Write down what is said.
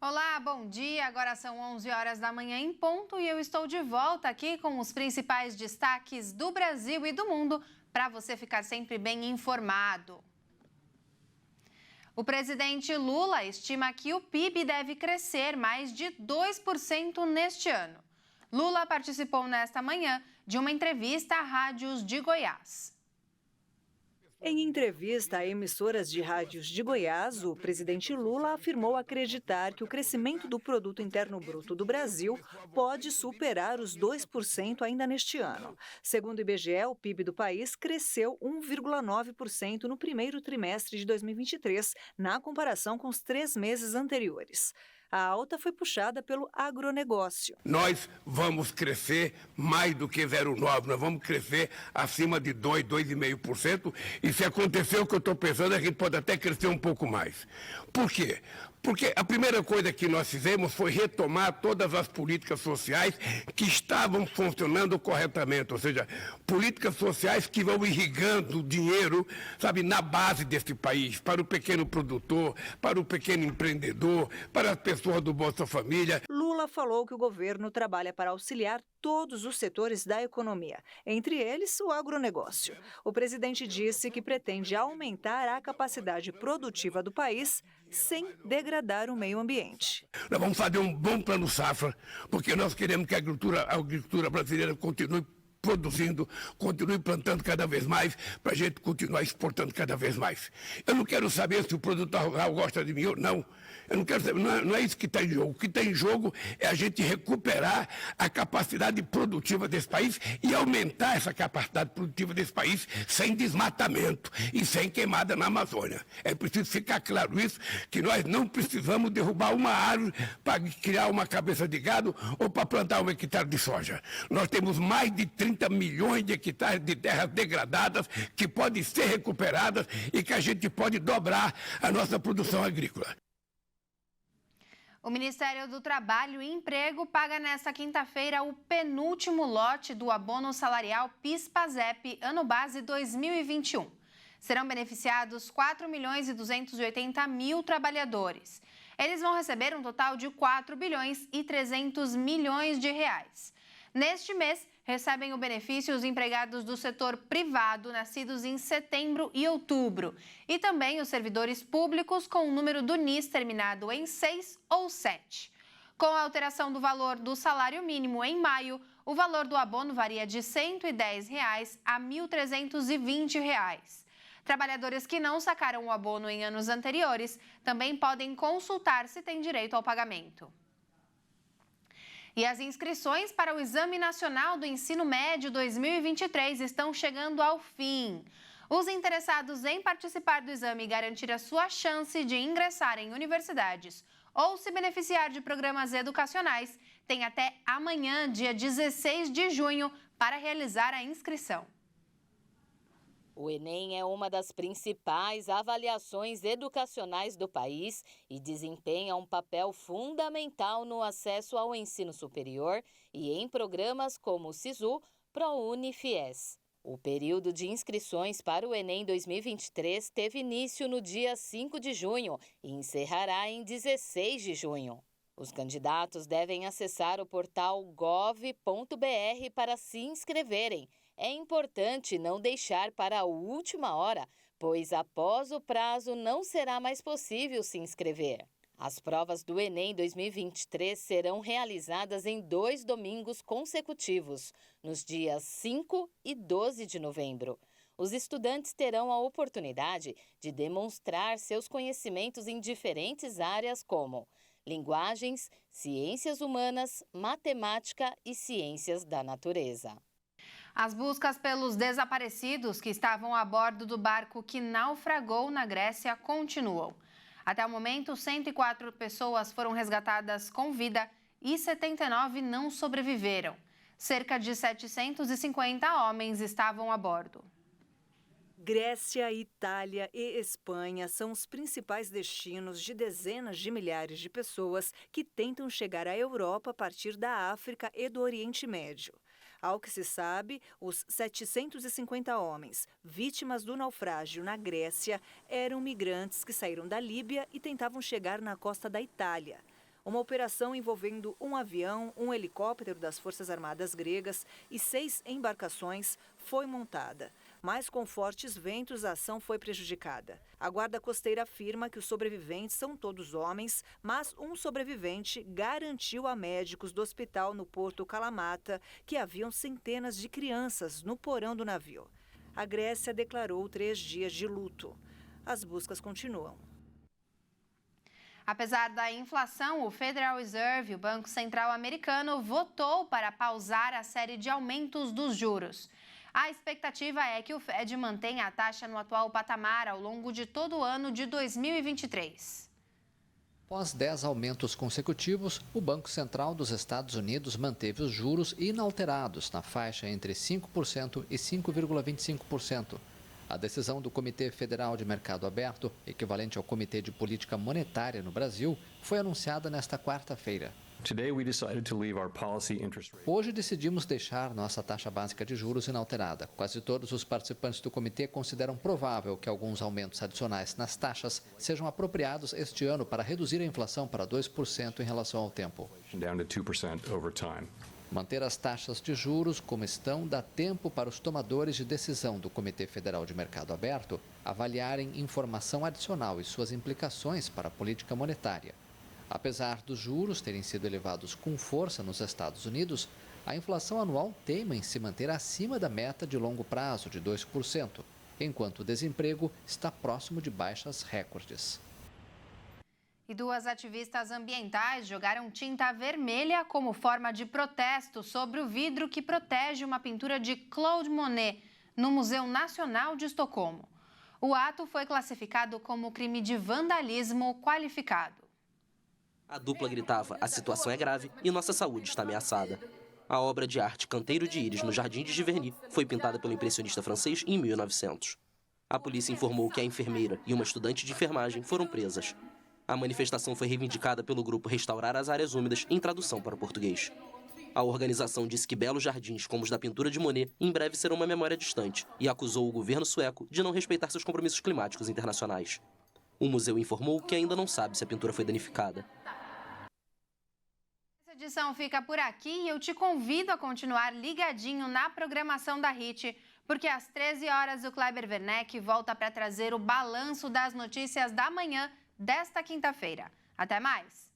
Olá, bom dia. Agora são 11 horas da manhã em ponto e eu estou de volta aqui com os principais destaques do Brasil e do mundo para você ficar sempre bem informado. O presidente Lula estima que o PIB deve crescer mais de 2% neste ano. Lula participou nesta manhã de uma entrevista à rádios de Goiás. Em entrevista a emissoras de rádios de Goiás, o presidente Lula afirmou acreditar que o crescimento do Produto Interno Bruto do Brasil pode superar os 2% ainda neste ano. Segundo o IBGE, o PIB do país cresceu 1,9% no primeiro trimestre de 2023, na comparação com os 3 meses anteriores. A alta foi puxada pelo agronegócio. Nós vamos crescer mais do que 0,9%, nós vamos crescer acima de 2%, 2,5%, e se acontecer o que eu estou pensando, a gente pode até crescer um pouco mais. Por quê? Porque a primeira coisa que nós fizemos foi retomar todas as políticas sociais que estavam funcionando corretamente, ou seja, políticas sociais que vão irrigando o dinheiro, sabe, na base deste país, para o pequeno produtor, para o pequeno empreendedor, para as pessoas do Bolsa Família. Lula falou que o governo trabalha para auxiliar todos os setores da economia, entre eles o agronegócio. O presidente disse que pretende aumentar a capacidade produtiva do país sem degradar o meio ambiente. Nós vamos fazer um bom plano safra, porque nós queremos que a agricultura brasileira continue produzindo, continue plantando cada vez mais, para a gente continuar exportando cada vez mais. Eu não quero saber se o produtor rural gosta de mim ou não. Eu não quero saber, não é isso que está em jogo. O que está em jogo é a gente recuperar a capacidade produtiva desse país e aumentar essa capacidade produtiva desse país sem desmatamento e sem queimada na Amazônia. É preciso ficar claro isso, que nós não precisamos derrubar uma árvore para criar uma cabeça de gado ou para plantar 1 hectare de soja. Nós temos mais de 30 milhões de hectares de terras degradadas que podem ser recuperadas e que a gente pode dobrar a nossa produção agrícola. O Ministério do Trabalho e Emprego paga nesta quinta-feira o penúltimo lote do abono salarial PIS/PASEP ano base 2021. Serão beneficiados 4.280.000 trabalhadores. Eles vão receber um total de 4.300 bilhões de reais. Neste mês, recebem o benefício os empregados do setor privado nascidos em setembro e outubro e também os servidores públicos com o número do NIS terminado em 6 ou 7. Com a alteração do valor do salário mínimo em maio, o valor do abono varia de R$ 110 a R$ 1.320. Trabalhadores que não sacaram o abono em anos anteriores também podem consultar se têm direito ao pagamento. E as inscrições para o Exame Nacional do Ensino Médio 2023 estão chegando ao fim. Os interessados em participar do exame e garantir a sua chance de ingressar em universidades ou se beneficiar de programas educacionais têm até amanhã, dia 16 de junho, para realizar a inscrição. O Enem é uma das principais avaliações educacionais do país e desempenha um papel fundamental no acesso ao ensino superior e em programas como o SISU, ProUni e FIES. O período de inscrições para o Enem 2023 teve início no dia 5 de junho e encerrará em 16 de junho. Os candidatos devem acessar o portal gov.br para se inscreverem. É importante não deixar para a última hora, pois após o prazo não será mais possível se inscrever. As provas do Enem 2023 serão realizadas em 2 domingos consecutivos, nos dias 5 e 12 de novembro. Os estudantes terão a oportunidade de demonstrar seus conhecimentos em diferentes áreas como linguagens, ciências humanas, matemática e ciências da natureza. As buscas pelos desaparecidos que estavam a bordo do barco que naufragou na Grécia continuam. Até o momento, 104 pessoas foram resgatadas com vida e 79 não sobreviveram. Cerca de 750 homens estavam a bordo. Grécia, Itália e Espanha são os principais destinos de dezenas de milhares de pessoas que tentam chegar à Europa a partir da África e do Oriente Médio. Ao que se sabe, os 750 homens vítimas do naufrágio na Grécia eram migrantes que saíram da Líbia e tentavam chegar na costa da Itália. Uma operação envolvendo um avião, um helicóptero das Forças Armadas gregas e 6 embarcações foi montada. Mas com fortes ventos, a ação foi prejudicada. A Guarda Costeira afirma que os sobreviventes são todos homens, mas um sobrevivente garantiu a médicos do hospital no Porto Kalamata que haviam centenas de crianças no porão do navio. A Grécia declarou 3 dias de luto. As buscas continuam. Apesar da inflação, o Federal Reserve, o Banco Central americano, votou para pausar a série de aumentos dos juros. A expectativa é que o Fed mantenha a taxa no atual patamar ao longo de todo o ano de 2023. Após 10 aumentos consecutivos, o Banco Central dos Estados Unidos manteve os juros inalterados na faixa entre 5% e 5,25%. A decisão do Comitê Federal de Mercado Aberto, equivalente ao Comitê de Política Monetária no Brasil, foi anunciada nesta quarta-feira. Hoje decidimos deixar nossa taxa básica de juros inalterada. Quase todos os participantes do comitê consideram provável que alguns aumentos adicionais nas taxas sejam apropriados este ano para reduzir a inflação para 2% em relação ao tempo. Manter as taxas de juros como estão dá tempo para os tomadores de decisão do Comitê Federal de Mercado Aberto avaliarem informação adicional e suas implicações para a política monetária. Apesar dos juros terem sido elevados com força nos Estados Unidos, a inflação anual teima em se manter acima da meta de longo prazo de 2%, enquanto o desemprego está próximo de baixas recordes. E 2 ativistas ambientais jogaram tinta vermelha como forma de protesto sobre o vidro que protege uma pintura de Claude Monet no Museu Nacional de Estocolmo. O ato foi classificado como crime de vandalismo qualificado. A dupla gritava: a situação é grave e nossa saúde está ameaçada. A obra de arte Canteiro de Íris no Jardim de Giverny foi pintada pelo impressionista francês em 1900. A polícia informou que a enfermeira e uma estudante de enfermagem foram presas. A manifestação foi reivindicada pelo grupo Restaurar as Áreas Úmidas, em tradução para o português. A organização disse que belos jardins como os da pintura de Monet em breve serão uma memória distante e acusou o governo sueco de não respeitar seus compromissos climáticos internacionais. O museu informou que ainda não sabe se a pintura foi danificada. Essa edição fica por aqui e eu te convido a continuar ligadinho na programação da HIT, porque às 13 horas o Kleber Werneck volta para trazer o balanço das notícias da manhã desta quinta-feira. Até mais!